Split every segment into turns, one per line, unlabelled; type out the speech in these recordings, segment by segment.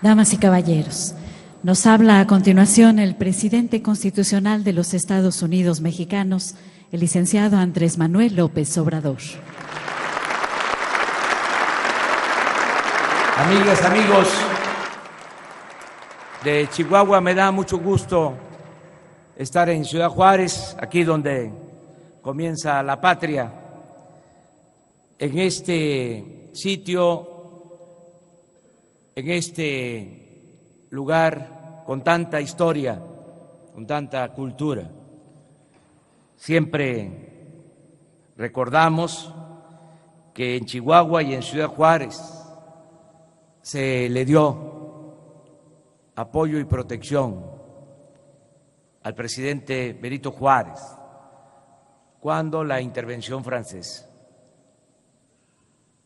Damas y caballeros, nos habla a continuación el presidente constitucional de los Estados Unidos mexicanos, el licenciado Andrés Manuel López Obrador.
Amigas, amigos de Chihuahua, me da mucho gusto estar en Ciudad Juárez, aquí donde comienza la patria, en este sitio, en este lugar con tanta historia, con tanta cultura. Siempre recordamos que en Chihuahua y en Ciudad Juárez se le dio apoyo y protección al presidente Benito Juárez cuando la intervención francesa.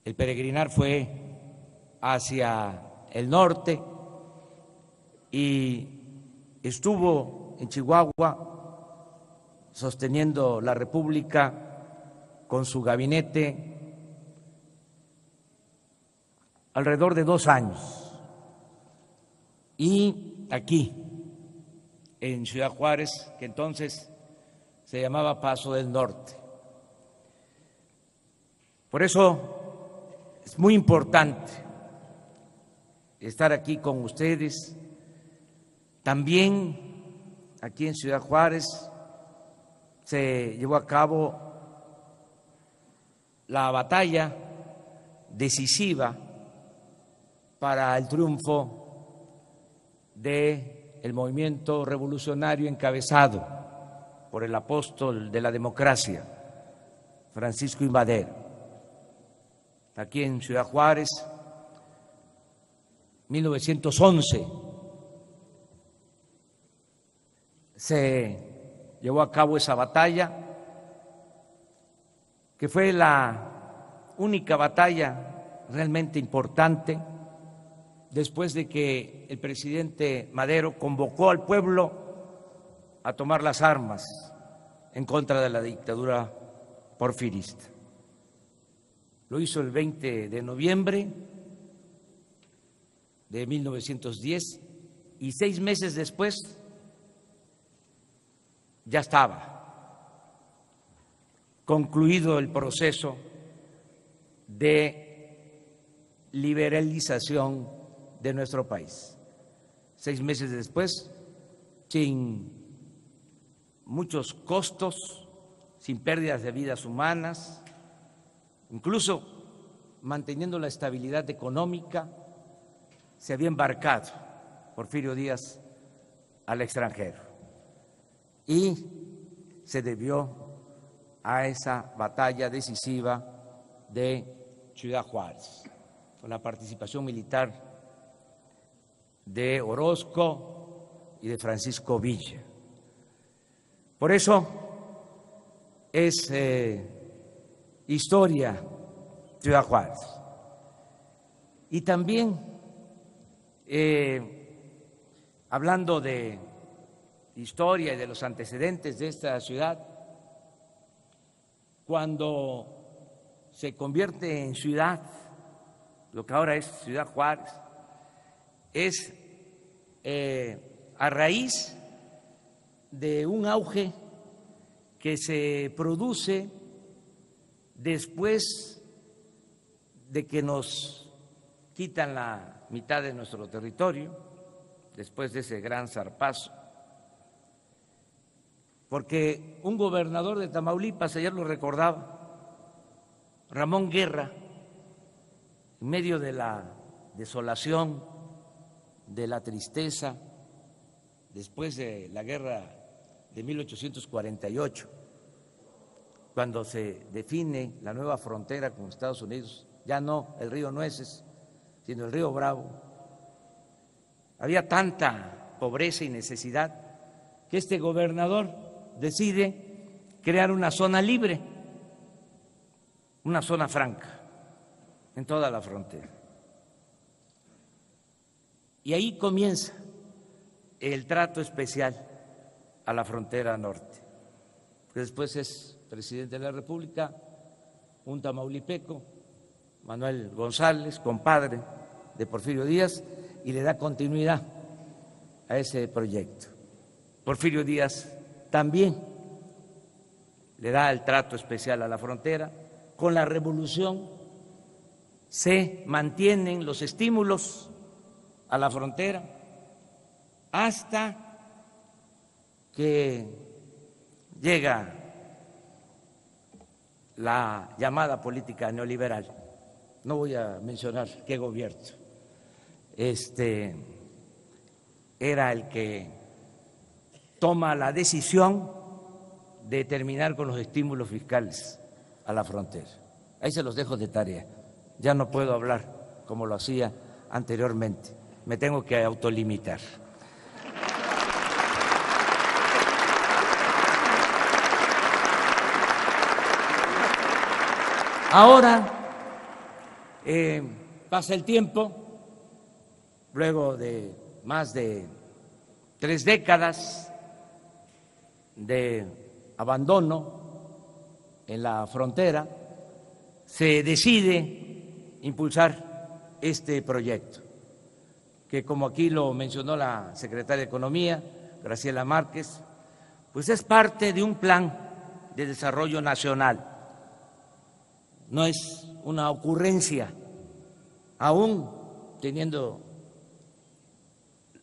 El peregrinar fue hacia el norte y estuvo en Chihuahua sosteniendo la República con su gabinete alrededor de 2 años. Y aquí, en Ciudad Juárez, que entonces se llamaba Paso del Norte. Por eso es muy importante estar aquí con ustedes. También aquí en Ciudad Juárez se llevó a cabo la batalla decisiva para el triunfo del movimiento revolucionario encabezado por el apóstol de la democracia, Francisco I. Madero. Aquí en Ciudad Juárez, 1911, se llevó a cabo esa batalla, que fue la única batalla realmente importante después de que el presidente Madero convocó al pueblo a tomar las armas en contra de la dictadura porfirista. Lo hizo el 20 de noviembre de 1910 y 6 meses después ya estaba concluido el proceso de liberalización de nuestro país. 6 meses después, sin muchos costos, sin pérdidas de vidas humanas, incluso manteniendo la estabilidad económica, se había embarcado Porfirio Díaz al extranjero y se debió a esa batalla decisiva de Ciudad Juárez, con la participación militar de Orozco y de Francisco Villa. Por eso es historia Ciudad Juárez. Y también, hablando de historia y de los antecedentes de esta ciudad, cuando se convierte en ciudad, lo que ahora es Ciudad Juárez, es a raíz de un auge que se produce después de que nos quitan la mitad de nuestro territorio, después de ese gran zarpazo, porque un gobernador de Tamaulipas, ayer lo recordaba, Ramón Guerra, en medio de la desolación, de la tristeza, después de la guerra de 1848, cuando se define la nueva frontera con Estados Unidos, ya no el río Nueces, sino el río Bravo, había tanta pobreza y necesidad que este gobernador decide crear una zona libre, una zona franca en toda la frontera. Y ahí comienza el trato especial a la frontera norte. Después es presidente de la República un tamaulipeco, Manuel González, compadre de Porfirio Díaz, y le da continuidad a ese proyecto. Porfirio Díaz también le da el trato especial a la frontera. Con la revolución se mantienen los estímulos a la frontera hasta que llega la llamada política neoliberal. No voy a mencionar qué gobierno era el que toma la decisión de terminar con los estímulos fiscales a la frontera. Ahí se los dejo de tarea. Ya no puedo hablar como lo hacía anteriormente. Me tengo que autolimitar. Ahora pasa el tiempo, luego de más de 3 décadas de abandono en la frontera, se decide impulsar este proyecto, que como aquí lo mencionó la secretaria de Economía, Graciela Márquez, pues es parte de un plan de desarrollo nacional. No es una ocurrencia, aún teniendo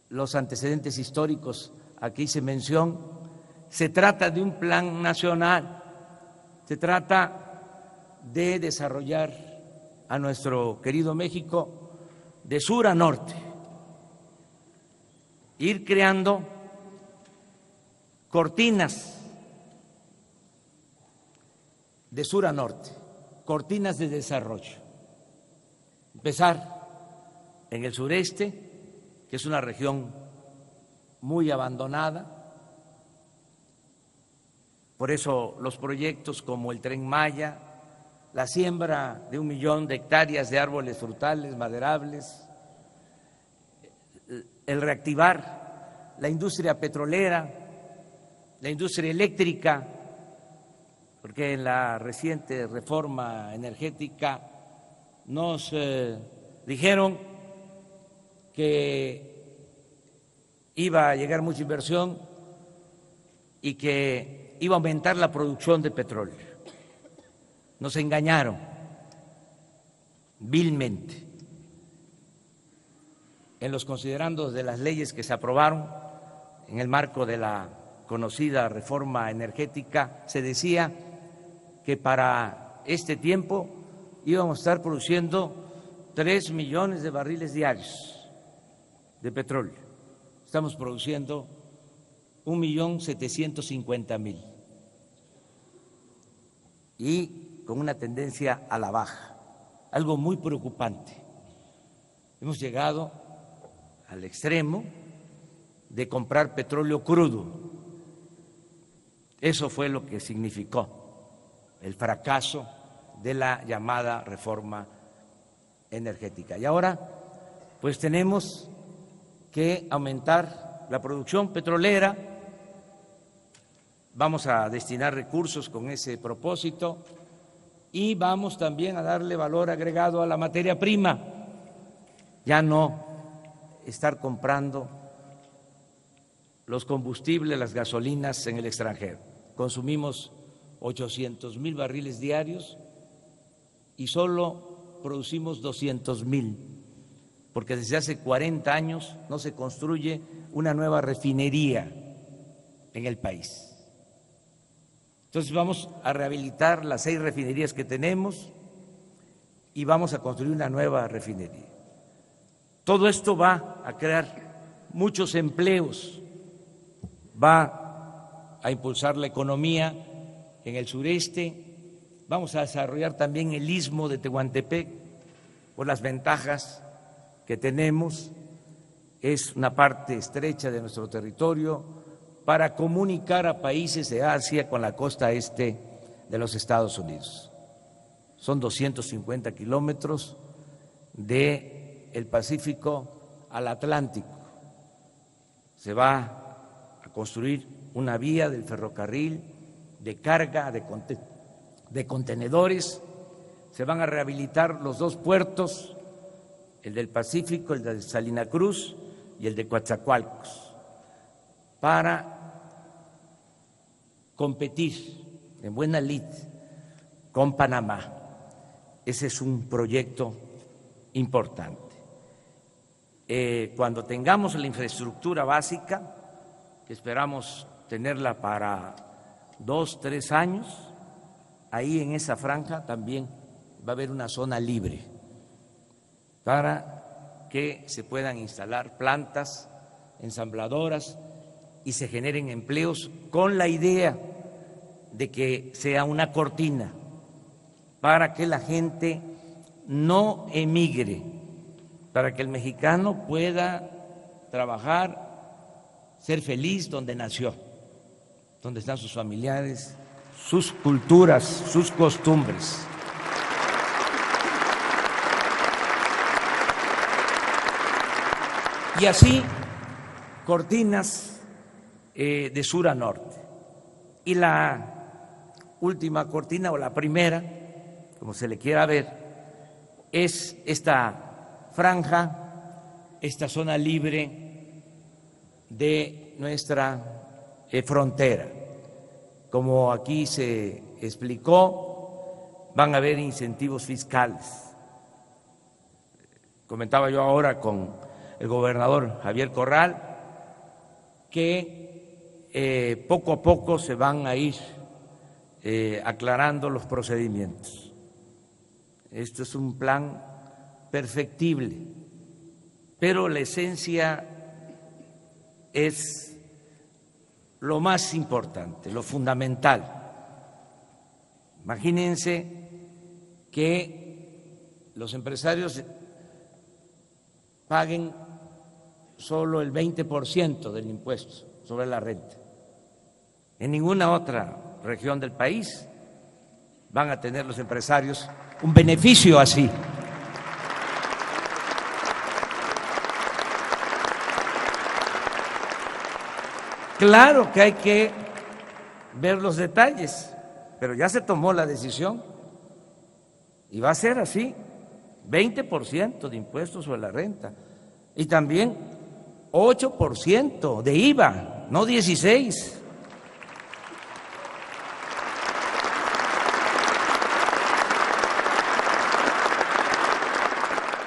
los antecedentes históricos aquí se menciona. Se trata de un plan nacional, se trata de desarrollar a nuestro querido México de sur a norte, ir creando cortinas de sur a norte, cortinas de desarrollo. Empezar en el sureste, que es una región muy abandonada. Por eso los proyectos como el Tren Maya, la siembra de 1 millón de hectáreas de árboles frutales, maderables, el reactivar la industria petrolera, la industria eléctrica, porque en la reciente reforma energética nos dijeron que iba a llegar mucha inversión y que iba a aumentar la producción de petróleo. Nos engañaron vilmente. En los considerandos de las leyes que se aprobaron en el marco de la conocida reforma energética, se decía que para este tiempo íbamos a estar produciendo 3 millones de barriles diarios de petróleo. Estamos produciendo 1.750.000 y con una tendencia a la baja, algo muy preocupante. Hemos llegado al extremo de comprar petróleo crudo. Eso fue lo que significó el fracaso de la llamada reforma energética. Y ahora, pues tenemos que aumentar la producción petrolera. Vamos a destinar recursos con ese propósito y vamos también a darle valor agregado a la materia prima. Ya no estar comprando los combustibles, las gasolinas en el extranjero. Consumimos 800.000 barriles diarios y solo producimos 200.000, porque desde hace 40 años no se construye una nueva refinería en el país. Entonces vamos a rehabilitar las 6 refinerías que tenemos y vamos a construir una nueva refinería. Todo esto va a crear muchos empleos, va a impulsar la economía en el sureste, vamos a desarrollar también el istmo de Tehuantepec por las ventajas que tenemos. Es una parte estrecha de nuestro territorio para comunicar a países de Asia con la costa este de los Estados Unidos. Son 250 kilómetros del Pacífico al Atlántico. Se va a construir una vía del ferrocarril de carga de contenedores, se van a rehabilitar los 2 puertos el del Pacífico, el de Salina Cruz y el de Coatzacoalcos, para competir en buena lid con Panamá. Ese es un proyecto importante. Cuando tengamos la infraestructura básica, que esperamos tenerla para 2, 3 años, ahí en esa franja también va a haber una zona libre para que se puedan instalar plantas ensambladoras y se generen empleos, con la idea de que sea una cortina para que la gente no emigre, para que el mexicano pueda trabajar, ser feliz donde nació, donde están sus familiares, sus culturas, sus costumbres. Y así, cortinas de sur a norte. Y la última cortina, o la primera, como se le quiera ver, es esta franja, esta zona libre de nuestra frontera. Como aquí se explicó, van a haber incentivos fiscales. Comentaba yo ahora con el gobernador Javier Corral que poco a poco se van a ir aclarando los procedimientos. Esto es un plan perfectible, pero la esencia es lo más importante, lo fundamental. Imagínense que los empresarios paguen solo el 20% del impuesto sobre la renta. En ninguna otra región del país van a tener los empresarios un beneficio así. Claro que hay que ver los detalles, pero ya se tomó la decisión y va a ser así, 20% de impuestos sobre la renta y también 8% de IVA, no 16%.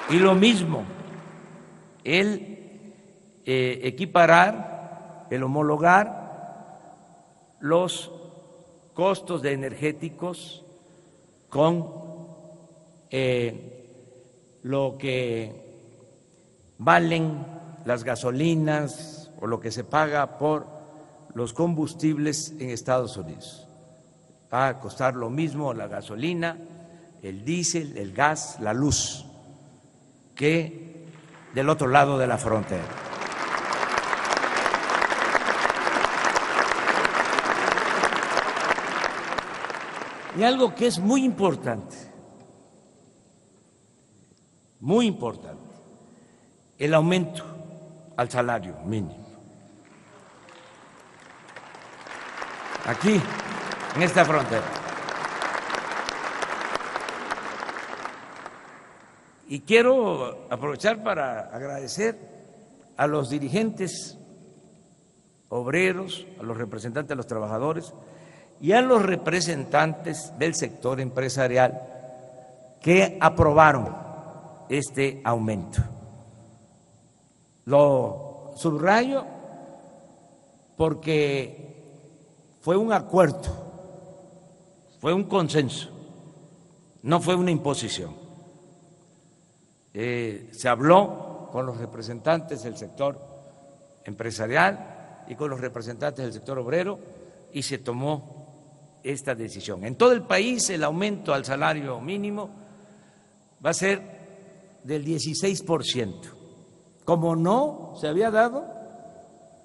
Y lo mismo, el equiparar, el homologar los costos de energéticos con lo que valen las gasolinas o lo que se paga por los combustibles en Estados Unidos. Va a costar lo mismo la gasolina, el diésel, el gas, la luz, que del otro lado de la frontera. Y algo que es muy importante, el aumento al salario mínimo. Aquí, en esta frontera. Y quiero aprovechar para agradecer a los dirigentes obreros, a los representantes de los trabajadores y a los representantes del sector empresarial que aprobaron este aumento. Lo subrayo porque fue un acuerdo, fue un consenso, no fue una imposición. Se habló con los representantes del sector empresarial y con los representantes del sector obrero y se tomó esta decisión. En todo el país el aumento al salario mínimo va a ser del 16%, como no se había dado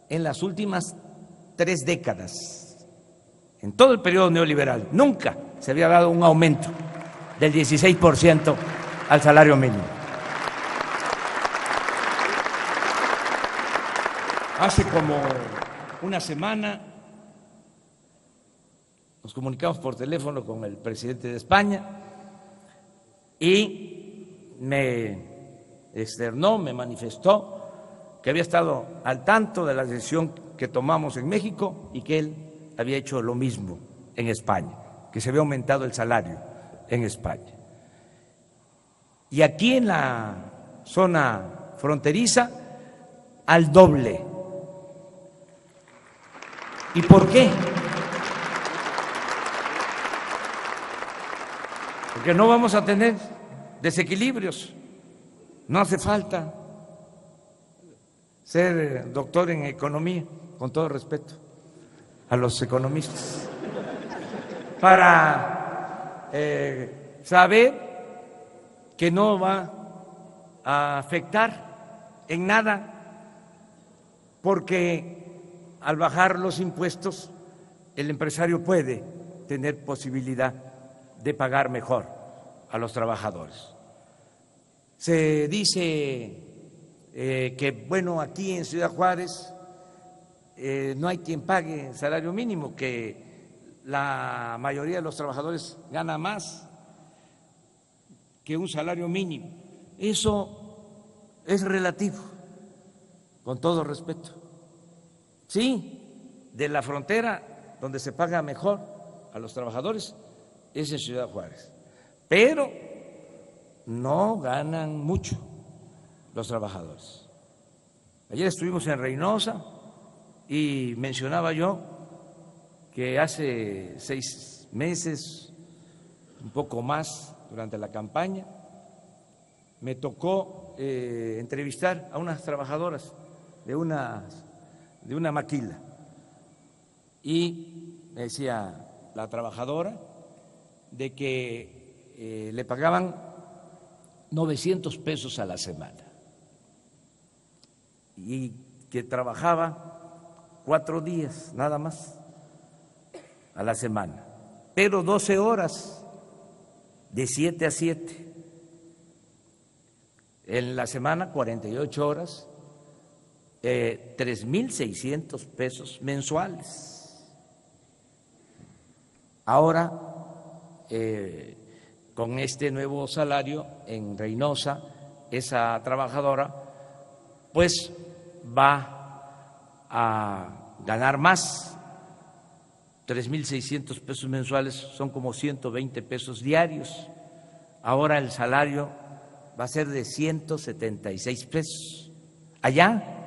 en las últimas 3 décadas. En todo el periodo neoliberal nunca se había dado un aumento del 16% al salario mínimo. Hace como una semana nos comunicamos por teléfono con el presidente de España y me externó, me manifestó que había estado al tanto de la decisión que tomamos en México y que él había hecho lo mismo en España, que se había aumentado el salario en España. Y aquí en la zona fronteriza, al doble. ¿Y por qué? Porque no vamos a tener desequilibrios. No hace falta ser doctor en economía, con todo respeto a los economistas, para saber que no va a afectar en nada, porque al bajar los impuestos el empresario puede tener posibilidad de pagar mejor a los trabajadores. Se dice que, bueno, aquí en Ciudad Juárez no hay quien pague salario mínimo, que la mayoría de los trabajadores gana más que un salario mínimo. Eso es relativo, con todo respeto. Sí, de la frontera donde se paga mejor a los trabajadores es en Ciudad Juárez, pero no ganan mucho los trabajadores. Ayer estuvimos en Reynosa y mencionaba yo que hace 6 meses, un poco más, durante la campaña, me tocó entrevistar a unas trabajadoras de una maquila y me decía la trabajadora de que le pagaban 900 pesos a la semana y que trabajaba 4 días nada más a la semana, pero 12 horas de 7 a 7. En la semana 48 horas, 3,600 pesos mensuales. Ahora, con este nuevo salario en Reynosa, esa trabajadora pues va a ganar más. 3,600 pesos mensuales son como 120 pesos diarios. Ahora el salario va a ser de 176 pesos. Allá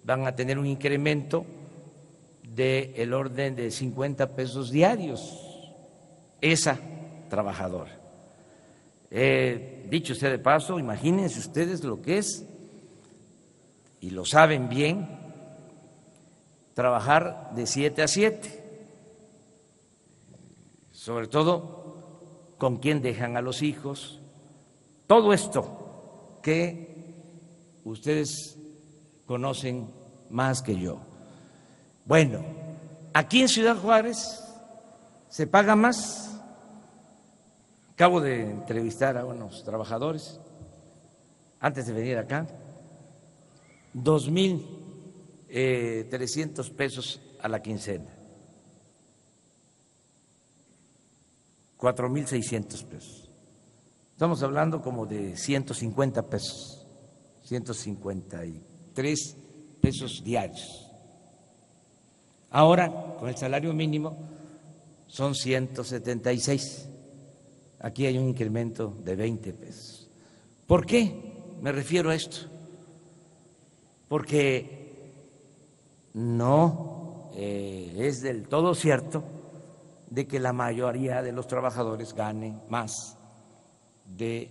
van a tener un incremento del orden de 50 pesos diarios. Esa trabajadora. Dicho sea de paso, imagínense ustedes lo que es, y lo saben bien, trabajar de 7 a 7, sobre todo con quién dejan a los hijos, todo esto que ustedes conocen más que yo. Bueno, aquí en Ciudad Juárez se paga más. Acabo de entrevistar a unos trabajadores antes de venir acá, 2,300 pesos a la quincena, 4,600 pesos. Estamos hablando como de 150 pesos, 153 pesos diarios. Ahora, con el salario mínimo, son 176. Aquí hay un incremento de 20 pesos. ¿Por qué me refiero a esto? Porque no es del todo cierto de que la mayoría de los trabajadores ganen más de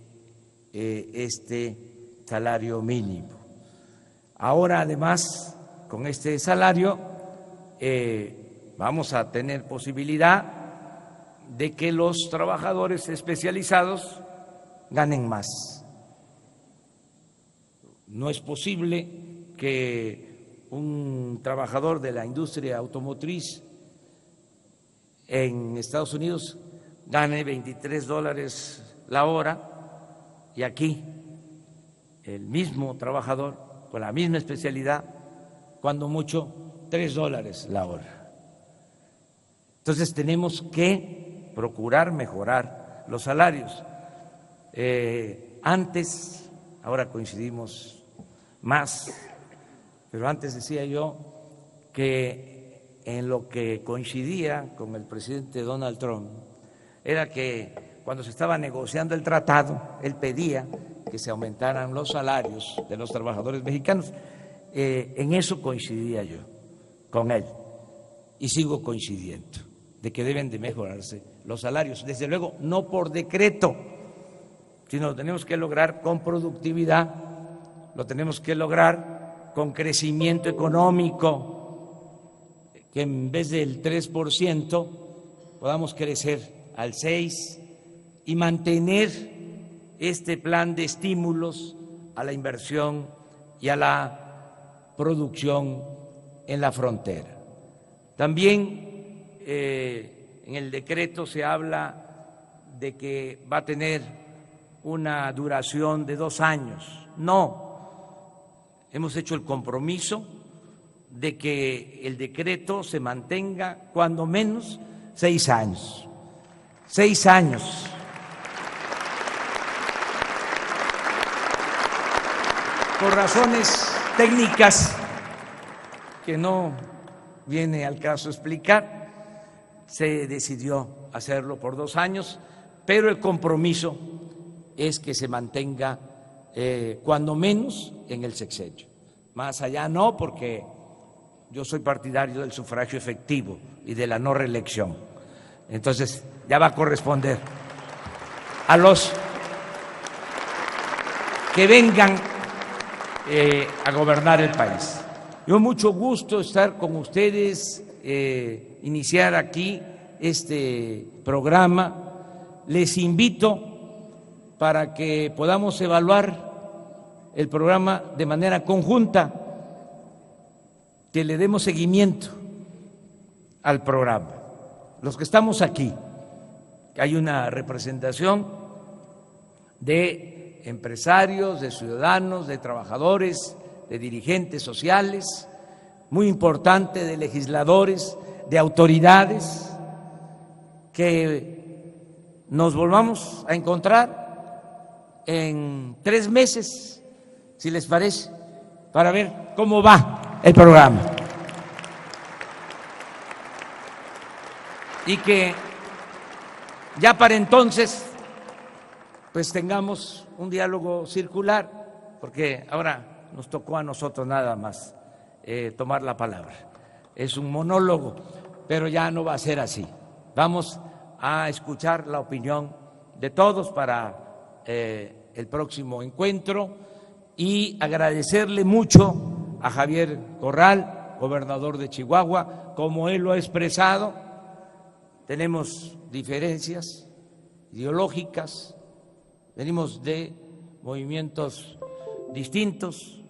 este salario mínimo. Ahora, además, con este salario vamos a tener posibilidad de que los trabajadores especializados ganen más. No es posible que un trabajador de la industria automotriz en Estados Unidos gane $23 la hora y aquí el mismo trabajador con la misma especialidad, cuando mucho, $3 la hora. Entonces tenemos que procurar mejorar los salarios. Antes, ahora coincidimos más, pero antes decía yo que en lo que coincidía con el presidente Donald Trump era que cuando se estaba negociando el tratado, él pedía que se aumentaran los salarios de los trabajadores mexicanos. En eso coincidía yo con él y sigo coincidiendo, de que deben de mejorarse los salarios. Desde luego, no por decreto, sino lo tenemos que lograr con productividad, lo tenemos que lograr con crecimiento económico, que en vez del 3% podamos crecer al 6% y mantener este plan de estímulos a la inversión y a la producción en la frontera. También en el decreto se habla de que va a tener una duración de 2 años. No, hemos hecho el compromiso de que el decreto se mantenga cuando menos 6 años. 6 años. Por razones técnicas que no viene al caso explicar, se decidió hacerlo por 2 años, pero el compromiso es que se mantenga cuando menos en el sexenio. Más allá no, porque yo soy partidario del sufragio efectivo y de la no reelección. Entonces ya va a corresponder a los que vengan a gobernar el país. Yo mucho gusto estar con ustedes, iniciar aquí este programa. Les invito para que podamos evaluar el programa de manera conjunta, que le demos seguimiento al programa. Los que estamos aquí, hay una representación de empresarios, de ciudadanos, de trabajadores, de dirigentes sociales, muy importante, de legisladores, de autoridades, que nos volvamos a encontrar en 3 meses, si les parece, para ver cómo va el programa. Y que ya para entonces pues tengamos un diálogo circular, porque ahora nos tocó a nosotros nada más tomar la palabra. Es un monólogo, pero ya no va a ser así. Vamos a escuchar la opinión de todos para el próximo encuentro y agradecerle mucho a Javier Corral, gobernador de Chihuahua, como él lo ha expresado. Tenemos diferencias ideológicas, venimos de movimientos distintos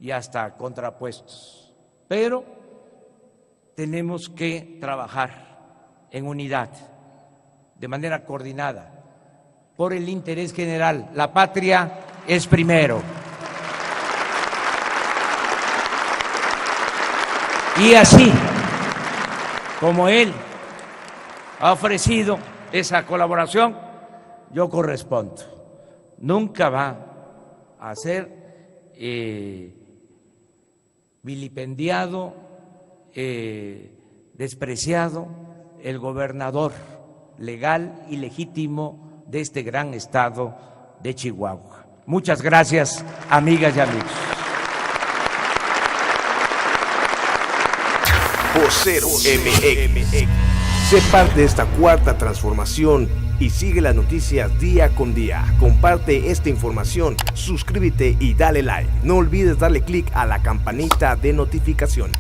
y hasta contrapuestos, pero tenemos que trabajar en unidad, de manera coordinada, por el interés general. La patria es primero. Y así como él ha ofrecido esa colaboración, yo correspondo. Nunca va a ser vilipendiado, despreciado el gobernador legal y legítimo de este gran estado de Chihuahua. Muchas gracias, amigas y amigos.
Vocero MX. Sé parte de esta cuarta transformación y sigue las noticias día con día. Comparte esta información, suscríbete y dale like. No olvides darle clic a la campanita de notificación.